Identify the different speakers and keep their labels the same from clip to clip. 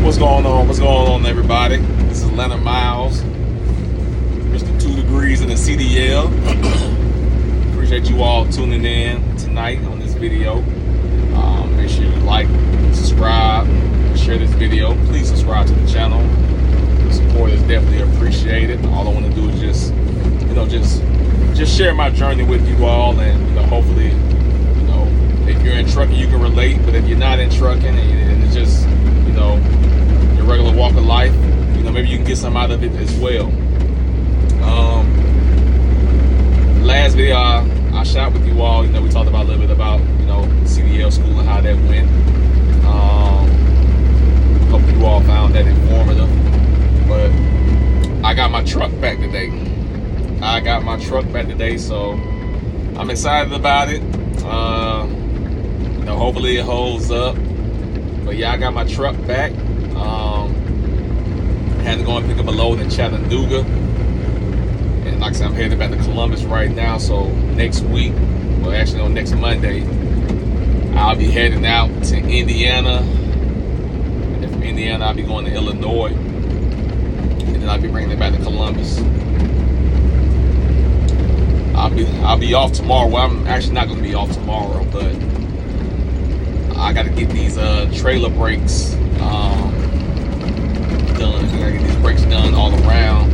Speaker 1: what's going on? What's going on, everybody? This is Leonard Miles, Mr. 2 Degrees in the CDL. Appreciate you all tuning in tonight on this video. Make sure you like, subscribe, share this video. Please subscribe to the channel. The support is definitely appreciated. All I want to do is just share my journey with you all, and hopefully, if you're in trucking, you can relate. But if you're not in trucking and it's just your regular walk of life, maybe you can get some out of it as well. Last video I shot with you all, we talked about a little bit about CDL school and how that went. Hope you all found that informative. But I got my truck back today. So I'm excited about it. Hopefully it holds up. But yeah, I got my truck back. Had to go and pick up a load in Chattanooga. And like I said, I'm headed back to Columbus right now. So next week, well actually on next Monday, I'll be heading out to Indiana. And then from Indiana, I'll be going to Illinois. And then I'll be bringing it back to Columbus. I'll be off tomorrow. Well, I'm actually not going to be off tomorrow, but I got to get these trailer brakes done. I got to get these brakes done all around.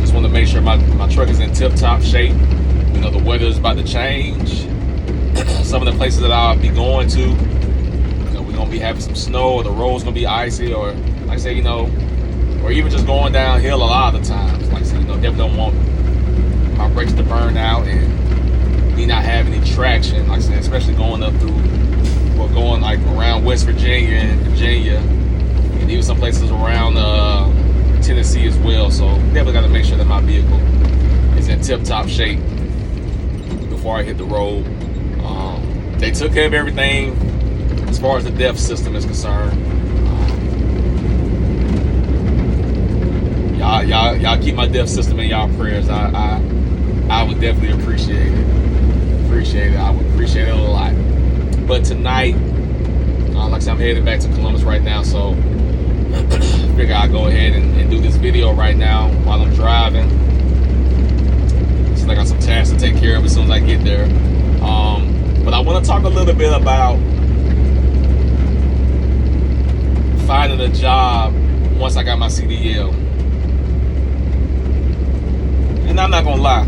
Speaker 1: Just want to make sure my truck is in tip-top shape. The weather is about to change. Some of the places that I'll be going to, we're going to be having some snow, or the road's going to be icy, or like I say, or even just going downhill a lot of the times. Like I say, definitely don't want my brakes to burn out and me not having any traction. Like I said, especially going up through, going like around West Virginia and Virginia, and even some places around Tennessee as well. So definitely got to make sure that my vehicle is in tip-top shape before I hit the road. They took care of everything as far as the DEF system is concerned. Y'all keep my DEF system in y'all prayers. I would definitely appreciate it. I would appreciate it a lot. But tonight, like I said, I'm headed back to Columbus right now, so figure I'll go ahead and do this video right now while I'm driving. So I got some tasks to take care of as soon as I get there. But I want to talk a little bit about finding a job once I got my CDL. And I'm not gonna lie,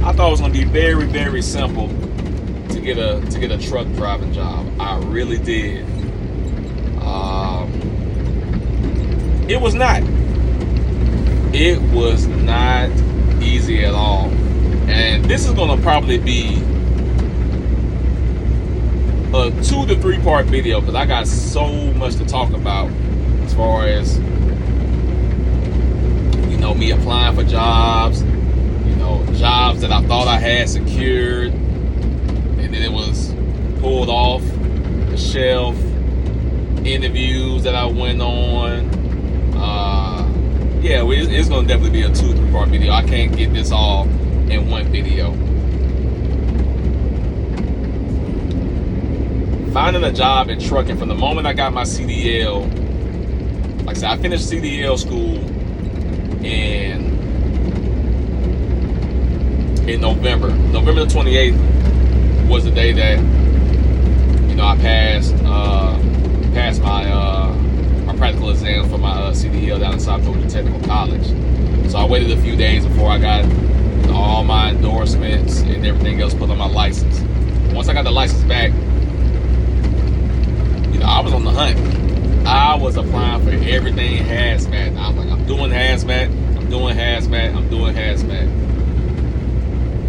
Speaker 1: I thought it was gonna be very, very simple to get a truck driving job. I really did. It was not. It was not easy at all. And this is gonna probably be a 2 to 3 part video, because I got so much to talk about as far as me applying for jobs, jobs that I thought I had secured, and then it was pulled off the shelf, interviews that I went on. It's gonna definitely be a 2 to 3 part video. I can't get this all in one video. Finding a job in trucking from the moment I got my CDL, like I said, I finished CDL school in November the 28th was the day that I passed my practical exam for my CDL down in South Georgia Technical College. So I waited a few days before I got all my endorsements and everything else put on my license. Once I got the license back, I was on the hunt. I was applying for everything hazmat. I was like, I'm doing hazmat.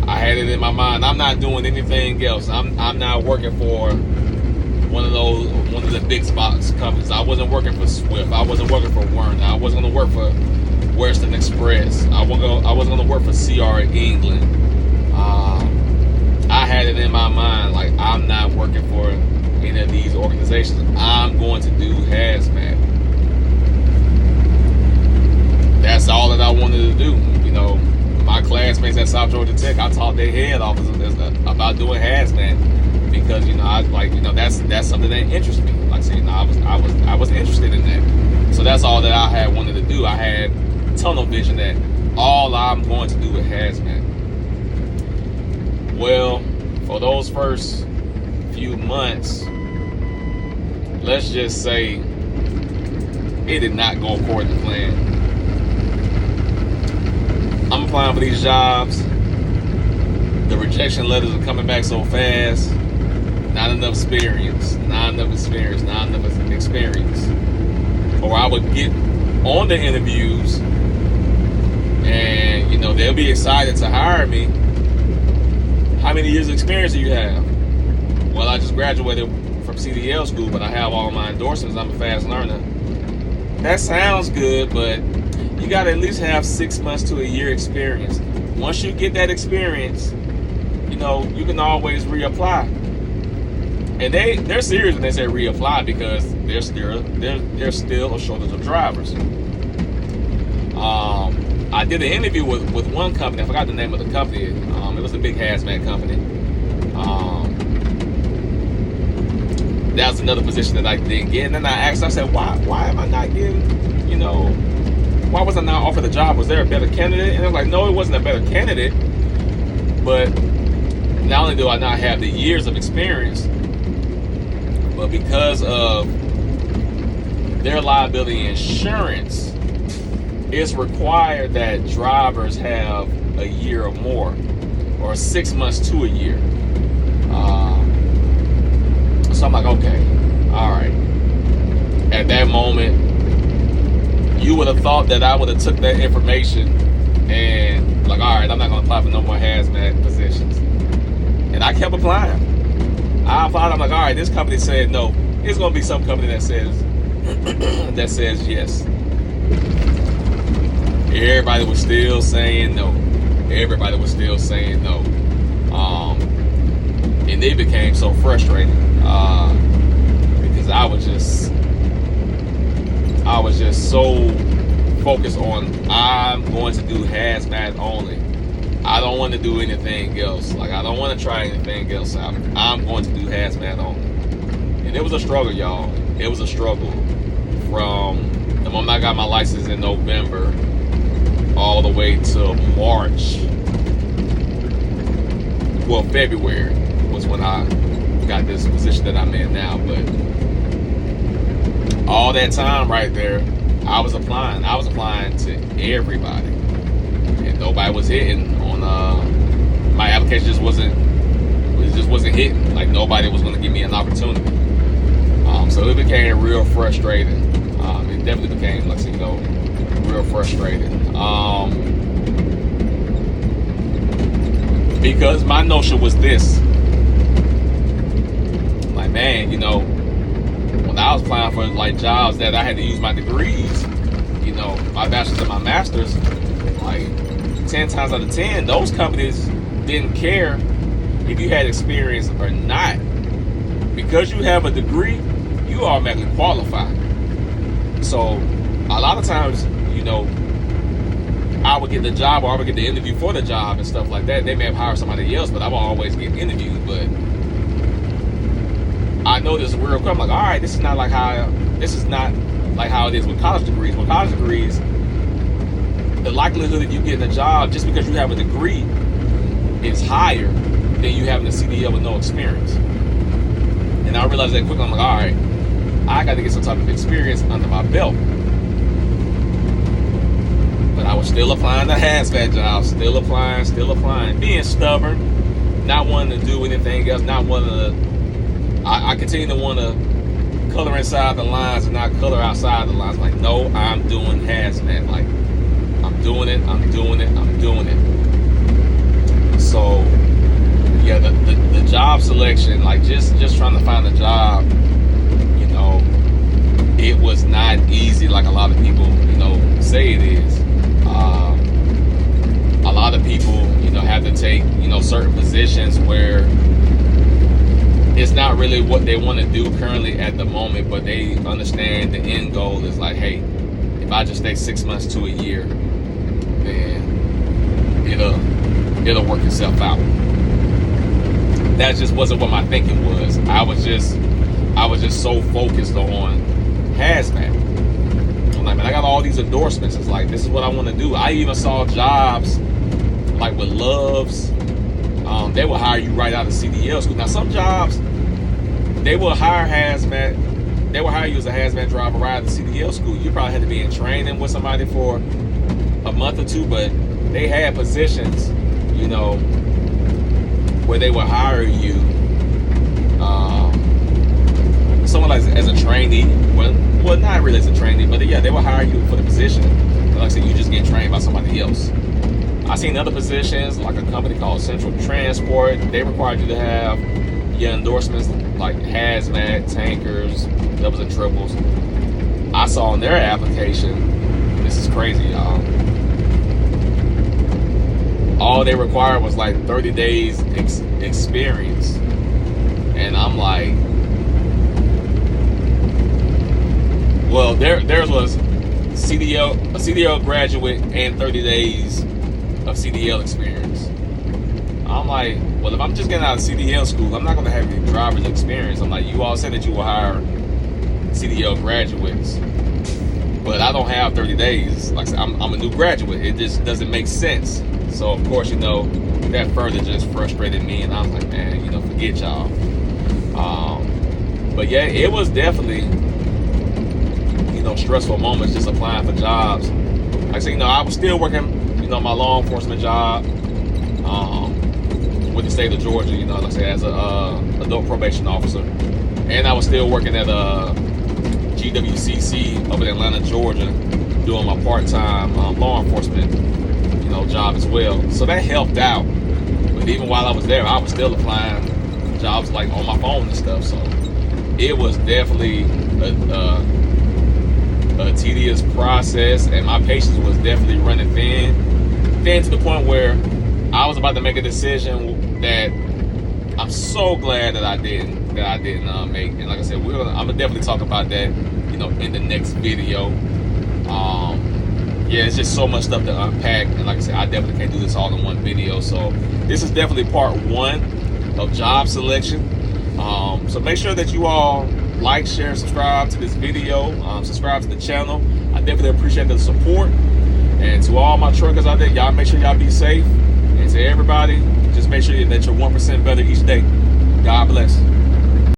Speaker 1: I had it in my mind, I'm not doing anything else. I'm not working for one of the big box companies. I wasn't working for Swift. I wasn't working for Werner. I wasn't going to work for Western Express. I wasn't going to work for CR England. I had it in my mind, like, I'm not working for any of these organizations. I'm going to do hazmat. That's all that I wanted to do. My classmates at South Georgia Tech, I taught their head off about doing hazmat, because I was like, that's something that interests me. Like I said, I was interested in that. that's all that I had wanted to do. I had tunnel vision that all I'm going to do with hazmat. Well, for those first few months, let's just say it did not go according to plan. I'm applying for these jobs. The rejection letters are coming back so fast. Not enough experience. Or I would get on the interviews and, they'll be excited to hire me. How many years of experience do you have? Well, I just graduated from CDL school, but I have all my endorsements. I'm a fast learner. That sounds good, but you got to at least have 6 months to a year experience. Once you get that experience, you can always reapply. And they're serious when they say reapply, because there's still a shortage of drivers. I did an interview with one company. I forgot the name of the company. It was a big hazmat company. That's another position that I didn't get. And then I said, why am I not getting, why was I not offered the job? Was there a better candidate? And they're like, no, it wasn't a better candidate. But not only do I not have the years of experience, but because of their liability insurance, it's required that drivers have a year or more, or 6 months to a year. So I'm like, okay, all right. At that moment, you would have thought that I would have took that information and like, all right, I'm not gonna apply for no more hazmat positions. And I kept applying. I applied. I'm like, all right, this company said no. It's gonna be some company that says yes. Everybody was still saying no. And it became so frustrating because I was just so focused on, I'm going to do hazmat only. I don't want to do anything else. Like, I don't want to try anything else out. I'm going to do hazmat only. And it was a struggle, y'all. It was a struggle from the moment I got my license in November all the way to March. Well, February was when I got this position that I'm in now. But all that time right there, I was applying to everybody, and nobody was hitting on my application. Just wasn't hitting. Like, nobody was going to give me an opportunity. So it became real frustrating. It definitely became, like, real frustrating. Because my notion was this. Like, man, when I was applying for jobs that I had to use my degrees, my bachelor's and my master's, like 10 times out of 10, those companies didn't care if you had experience or not. Because you have a degree, you automatically qualify. So a lot of times, I would get the job, or I would get the interview for the job and stuff like that. They may have hired somebody else, but I will always get interviewed. But I know this real quick. I'm like, all right, this is not like how it is with college degrees. With college degrees, the likelihood of you getting a job just because you have a degree is higher than you having a CDL with no experience. And I realized that quickly. I'm like, all right, I got to get some type of experience under my belt. But I was still applying to hazmat jobs, still applying, being stubborn, not wanting to do anything else, not wanting to. I continue to want to color inside the lines and not color outside the lines. Like, no, I'm doing hazmat. Like, I'm doing it. So, yeah, the job selection, like just trying to find a job, it was not easy like a lot of people, say it is. A lot of people, have to take, certain positions where it's not really what they want to do currently at the moment, but they understand the end goal is like, hey, if I just stay 6 months to a year, then it'll work itself out. That just wasn't what my thinking was. I was just so focused on hazmat. When like, man, I got all these endorsements. It's like, this is what I want to do. I even saw jobs like with Love's. They will hire you right out of CDL school. Now, some jobs, they will hire hazmat. They will hire you as a hazmat driver right out of CDL school. You probably had to be in training with somebody for a month or two, but they had positions, you know, where they would hire you, someone like as a trainee. Well, not really as a trainee, but yeah, they will hire you for the position. Like I said, you just get trained by somebody else. I seen other positions, like a company called Central Transport. They required you to have your endorsements, like hazmat, tankers, doubles and triples. I saw in their application, this is crazy, y'all. All they required was like 30 days experience, and I'm like, well, theirs was a CDL graduate and 30 days of CDL experience. I'm like, well, if I'm just getting out of CDL school, I'm not going to have any driver's experience. I'm like, you all said that you will hire CDL graduates, but I don't have 30 days. Like I said, I'm a new graduate. It just doesn't make sense. So, of course, you know, that further just frustrated me, and I was like, man, you know, forget y'all. But yeah, it was definitely, you know, stressful moments just applying for jobs. Like I said, you know, I was still working, you know, my law enforcement job with the state of Georgia, you know, like I said, as a adult probation officer. And I was still working at GWCC up in Atlanta, Georgia, doing my part-time law enforcement, you know, job as well. So that helped out. But even while I was there, I was still applying jobs like on my phone and stuff. So it was definitely a tedious process, and my patience was definitely running thin to the point where I was about to make a decision that I'm so glad that I didn't make. And like I said, I'm gonna definitely talk about that, you know, in the next video. Yeah, it's just so much stuff to unpack, and like I said, I definitely can't do this all in one video. So this is definitely part one of job selection. So make sure that you all like, share, subscribe to this video, subscribe to the channel. I definitely appreciate the support. And to all my truckers out there, y'all make sure y'all be safe. And to everybody, just make sure that you're 1% better each day. God bless.